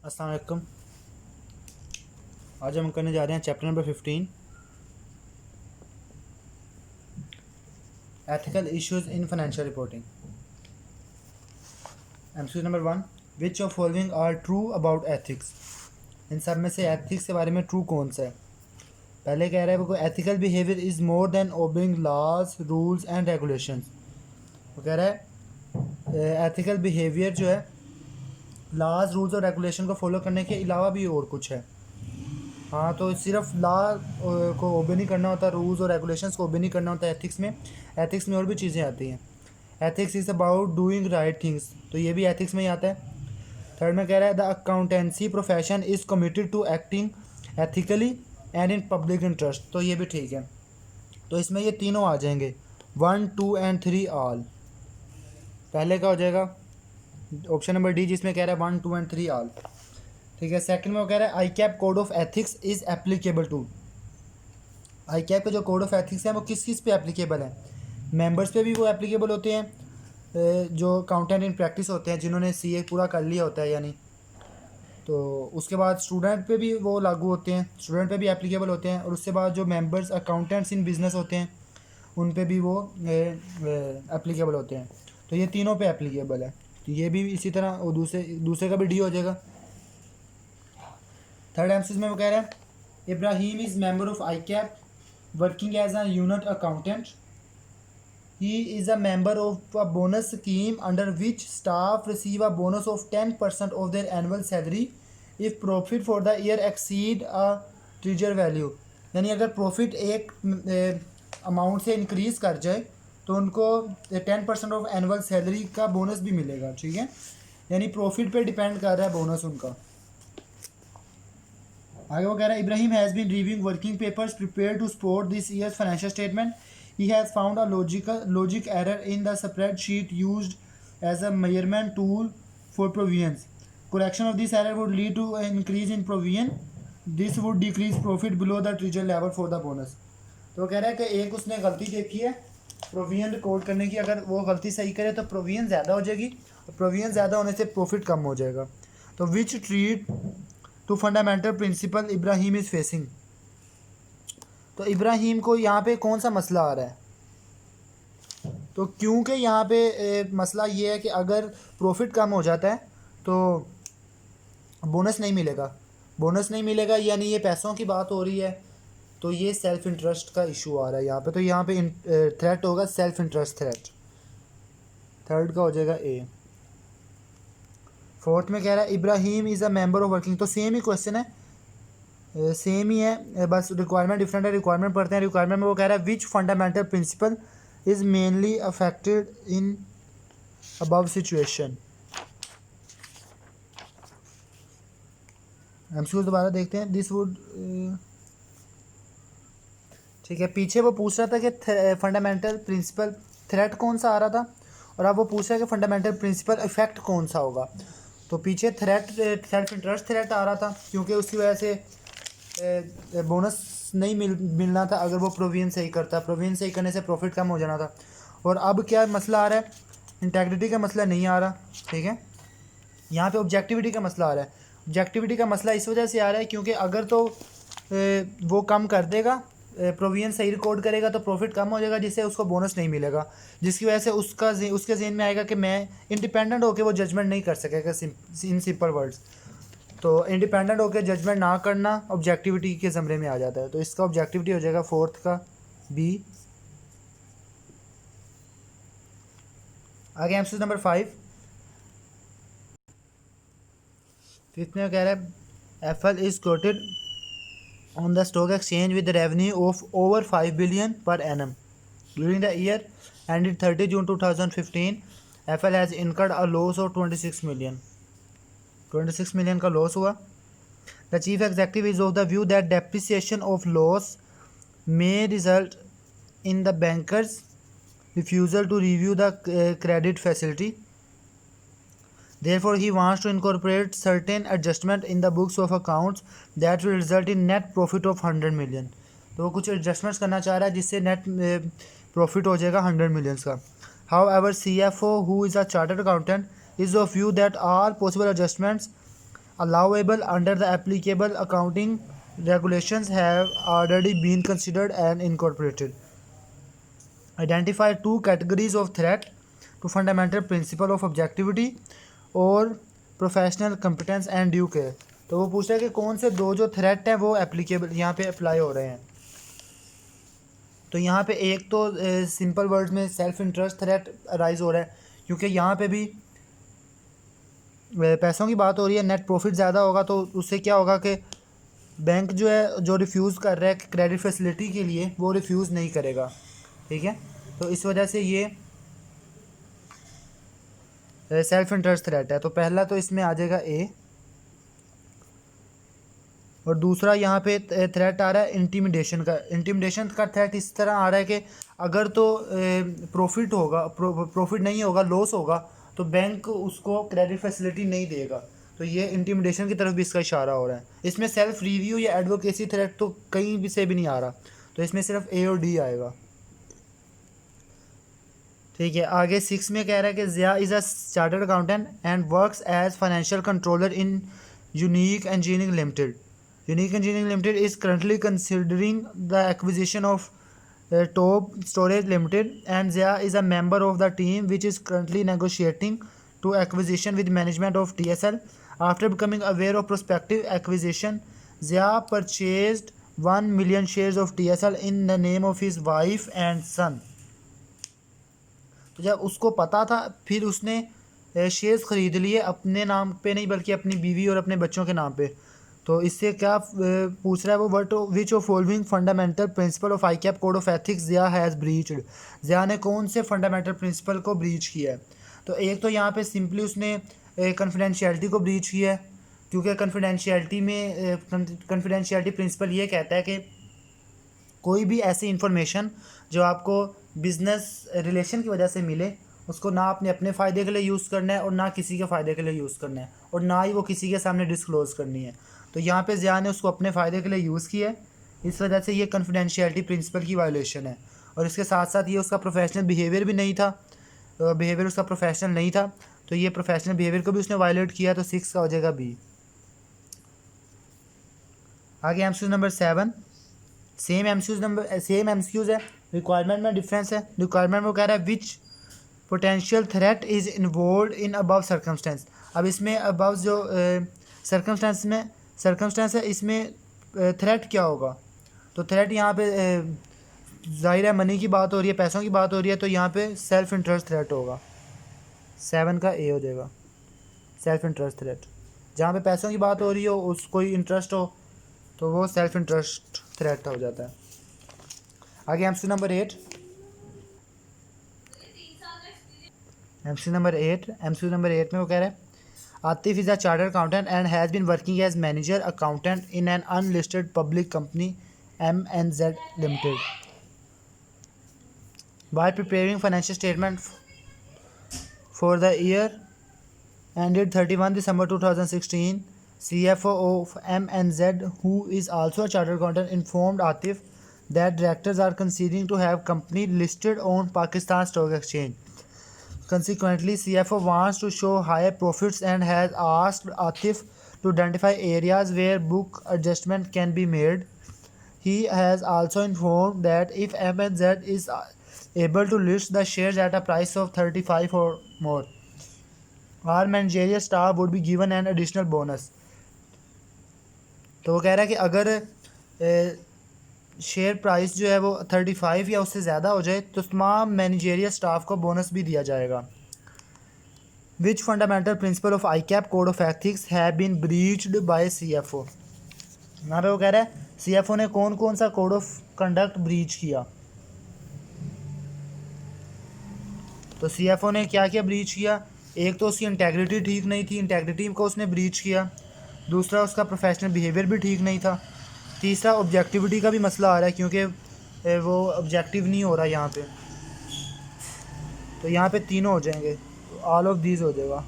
अस्सलाम वालेकुम। आज हम करने जा रहे हैं chapter number 15, ethical issues in financial reporting. MCQ number 1, which of following are true about ethics. इन सब में से एथिक्स के बारे में ट्रू कौन सा है। पहले कह रहा है वो ethical behaviour is more than obeying laws rules and regulations. वो कह रहा है एथिकल बिहेवियर जो है लॉज रूल्स और रेगुलेशन को फॉलो करने के अलावा भी और कुछ है। हाँ, तो सिर्फ लॉ को ओबे नहीं करना होता, रूल्स और रेगुलेशंस को ओबे नहीं करना होता एथिक्स में और भी चीज़ें आती हैं। Ethics is about doing right things, तो ये भी एथिक्स में ही आता है। थर्ड में कह रहा है the accountancy profession is committed to acting ethically and in public interest, तो ये भी ठीक है। तो इसमें ये तीनों आ जाएंगे, 1, 2 एंड 3 ऑल। पहले का हो जाएगा ऑप्शन नंबर डी, जिसमें कह रहा है 1, 2 एंड 3 ऑल। ठीक है। सेकंड में वो कह रहा है ICAP code of ethics is applicable to. ICAP का जो कोड ऑफ एथिक्स है वो किस किस पे एप्लीकेबल है। मेंबर्स पे भी वो एप्लीकेबल होते हैं, जो अकाउंटेंट इन प्रैक्टिस होते हैं, जिन्होंने सीए पूरा कर लिया होता है यानी। तो उसके बाद स्टूडेंट पे भी वो लागू होते हैं, स्टूडेंट पे भी एप्लीकेबल होते हैं। और उसके बाद जो मेंबर्स अकाउंटेंट्स इन बिजनेस होते हैं उन पे भी वो एप्लीकेबल होते हैं। तो ये तीनों पे एप्लीकेबल है, तो ये भी इसी तरह वो दूसरे का भी डी हो जाएगा। थर्ड एमसीज में वो कह रहा है Ibrahim is member of ICAP working as a unit accountant. He is a member of a bonus scheme under which staff receive a bonus of 10% of their annual salary if profit for the year exceed a treasure value. यानी अगर profit एक amount से increase कर जाए तो उनको 10% of annual salary का bonus भी मिलेगा। ठीक है, यानी प्रॉफिट पे डिपेंड कर रहा है बोनस उनका। आगे वो कह रहा है Ibrahim has been reviewing working papers prepare to support this year's financial statement. He has found a logic error in the spreadsheet used as a measurement tool for provisions. correction of this error would lead to an increase in provision. This would decrease profit below the trigger level for the bonus. तो कह रहा है कि एक उसने गलती देखी है प्रोविजन रिकॉर्ड करने की, अगर वो गलती सही करे तो प्रोविजन ज़्यादा हो जाएगी, और प्रोविजन ज़्यादा होने से प्रॉफिट कम हो जाएगा। तो which threat to fundamental principle Ibrahim is facing. तो इब्राहिम को यहाँ पे कौन सा मसला आ रहा है। तो क्योंकि यहाँ पे मसला ये है कि अगर प्रॉफिट कम हो जाता है तो बोनस नहीं मिलेगा, यानी ये पैसों की बात हो रही है। तो ये सेल्फ इंटरेस्ट का इशू आ रहा है यहाँ पे। तो यहाँ पे थ्रेट होगा सेल्फ इंटरेस्ट थ्रेट। थर्ड का हो जाएगा ए। फोर्थ में कह रहा है Ibrahim is a member of working, तो सेम ही क्वेश्चन है, सेम ही है, बस रिक्वायरमेंट डिफरेंट है। रिक्वायरमेंट पढ़ते हैं। रिक्वायरमेंट में वो कह रहा है which fundamental principle is mainly affected in above situation. MCQ दोबारा देखते हैं। दिस वुड, ठीक है, पीछे वो पूछ रहा था कि फंडामेंटल प्रिंसिपल थ्रेट कौन सा आ रहा था, और अब वो पूछ रहा है कि फंडामेंटल प्रिंसिपल इफेक्ट कौन सा होगा। तो पीछे थ्रेट सेल्फ इंटरेस्ट थ्रेट आ रहा था, क्योंकि उसकी वजह से बोनस नहीं मिलना था अगर वो प्रोविजन सही करता। प्रोविजन सही करने से प्रॉफिट कम हो जाना था। और अब क्या मसला आ रहा है, इंटेग्रिटी का मसला नहीं आ रहा। ठीक है, यहाँ पे ऑब्जेक्टिविटी का मसला आ रहा है। ऑब्जेक्टिविटी का मसला इस वजह से आ रहा है क्योंकि अगर तो वो कम कर देगा, प्रोविजन सही रिकॉर्ड करेगा तो प्रॉफिट कम हो जाएगा, जिससे उसको बोनस नहीं मिलेगा, जिसकी वजह से उसके ज़हन में आएगा कि मैं इंडिपेंडेंट होकर वो जजमेंट नहीं कर सकेगा। इन सिंपल वर्ड्स, तो इंडिपेंडेंट होकर जजमेंट ना करना ऑब्जेक्टिविटी के ज़मरे में आ जाता है। तो इसका ऑब्जेक्टिविटी हो जाएगा फोर्थ का बी। आगे एमसीक्यू नंबर 5। फिफ्थ में कह रहा है FL is coated on the stock exchange with revenue of over 5 billion per annum. During the year ended 30 June 2015, FL has incurred a loss of 26 million. 26 million का loss हुआ. The chief executive is of the view that depreciation of loss may result in the banker's refusal to review the credit facility. Therefore, he wants to incorporate certain adjustment in the books of accounts that will result in net profit of 100 million. तो वो कुछ adjustments करना चाह रहा है जिससे net profit हो जाएगा 100 मिलियंस का. However, CFO, who is a chartered accountant, is of view that all possible adjustments allowable under the applicable accounting regulations have already been considered and incorporated. Identify two categories of threat to fundamental principle of objectivity और professional competence and due care. तो वो पूछ रहा है कि कौन से दो जो थ्रेट हैं वो एप्लीकेबल यहाँ पे अप्लाई हो रहे हैं। तो यहाँ पे एक तो सिंपल वर्ड्स में सेल्फ इंटरेस्ट थ्रेट अराइज हो रहा है, क्योंकि यहाँ पे भी पैसों की बात हो रही है। नेट प्रॉफिट ज़्यादा होगा तो उससे क्या होगा कि बैंक जो है जो रिफ्यूज़ कर रहा है क्रेडिट फैसिलिटी के लिए वो रिफ्यूज़ नहीं करेगा, ठीक है। तो इस वजह से ये सेल्फ इंटरेस्ट थ्रेट है। तो पहला तो इसमें आ जाएगा ए, और दूसरा यहाँ पे थ्रेट आ रहा है इंटिमिडेशन का। इंटिमिडेशन का थ्रेट इस तरह आ रहा है कि अगर तो प्रॉफिट होगा, प्रॉफिट नहीं होगा, लॉस होगा, तो बैंक उसको क्रेडिट फैसिलिटी नहीं देगा। तो ये इंटिमिडेशन की तरफ भी इसका इशारा हो रहा है। इसमें सेल्फ रिव्यू या एडवोकेसी थ्रेट तो कहीं भी से भी नहीं आ रहा, तो इसमें सिर्फ ए और डी आएगा, ठीक है। आगे 6 में कह रहा है कि Zia is a chartered accountant and works as financial controller in Unique Engineering Limited. Unique Engineering Limited is currently considering the acquisition of Top Storage Limited and Zia is a member of the team which is currently negotiating to acquisition with management of TSL। After becoming aware of prospective acquisition, Zia purchased 1 million shares of TSL in the name of his wife and son। तो जब उसको पता था फिर उसने shares ख़रीद लिए, अपने नाम पे नहीं बल्कि अपनी बीवी और अपने बच्चों के नाम पे। तो इससे क्या पूछ रहा है वो, what which of following fundamental principle of ICAP code of ethics Zia has breached. Zia ने कौन से फंडामेंटल प्रिंसिपल को ब्रीच किया है। तो एक तो यहाँ पे सिंपली उसने कॉन्फिडेंशियलिटी को ब्रीच किया है, क्योंकि कॉन्फिडेंशियलिटी में कॉन्फिडेंशियलिटी प्रिंसिपल ये कहता है कि कोई भी ऐसी इंफॉर्मेशन जो आपको बिज़नेस रिलेशन की वजह से मिले उसको ना आपने अपने फ़ायदे के लिए यूज़ करना है और ना किसी के फ़ायदे के लिए यूज़ करना है, और ना ही वो किसी के सामने डिस्क्लोज़ करनी है। तो यहाँ पे ज़िया ने उसको अपने फ़ायदे के लिए यूज़ किया है, इस वजह से ये कॉन्फिडेंशियलिटी प्रिंसिपल की वायलेशन है। और इसके साथ साथ ये उसका प्रोफेशनल बिहेवियर भी नहीं था, बिहेवियर उसका प्रोफेशनल नहीं था, तो ये प्रोफेशनल बिहेवियर को भी उसने वायलेट किया। तो 6 का हो जाएगा बी। आगे MCQ नंबर 7, सेम MCQs है, रिक्वायरमेंट में डिफरेंस है। रिक्वायरमेंट में कह रहा है which potential threat is involve in above circumstance. अब इसमें अबव जो सर्कमस्टेंस है इसमें थ्रेट क्या होगा। तो थ्रेट यहाँ पे ज़ाहिर है मनी की बात हो रही है, पैसों की बात हो रही है, तो यहाँ पे सेल्फ इंटरेस्ट थ्रेट होगा। 7 का ए हो जाएगा, सेल्फ इंटरेस्ट थ्रेट। जहाँ पे पैसों की बात हो रही हो, उस कोई इंटरेस्ट हो, तो वो सेल्फ इंटरेस्ट थ्रेट हो जाता है। आगे MCQ नंबर 8, MCQ नंबर 8 में वो कह रहा है Atif is a chartered accountant and has been working as manager accountant in an unlisted public company MNZ Limited. By preparing financial statement for the year ended 31 December 2016, CFO of MNZ, who is also a chartered accountant, informed Atif that directors are considering to have company listed on Pakistan Stock Exchange. Consequently, CFO wants to show higher profits and has asked Atif to identify areas where book adjustment can be made. He has also informed that if MNZ is able to list the shares at a price of 35 or more, our managerial staff would be given an additional bonus। तो वो कह रहा है कि अगर share price जो है वो 35 या उससे ज़्यादा हो जाए तो तमाम मैनेजरियल स्टाफ को बोनस भी दिया जाएगा। Which fundamental principle of ICAP code of ethics have been breached by CFO। यहाँ पे वो कह रहा है CFO ने कौन कौन सा कोड ऑफ कंडक्ट ब्रीच किया। तो CFO ने क्या क्या ब्रीच किया। एक तो उसकी इंटेग्रिटी ठीक नहीं थी, इंटेग्रिटी को उसने ब्रीच किया। दूसरा उसका प्रोफेशनल बिहेवियर भी ठीक नहीं था। तीसरा ऑब्जेक्टिविटी का भी मसला आ रहा है, क्योंकि वो ऑब्जेक्टिव नहीं हो रहा यहाँ पे। तो यहाँ पे तीनों हो जाएंगे, ऑल ऑफ दीज हो जाएगा।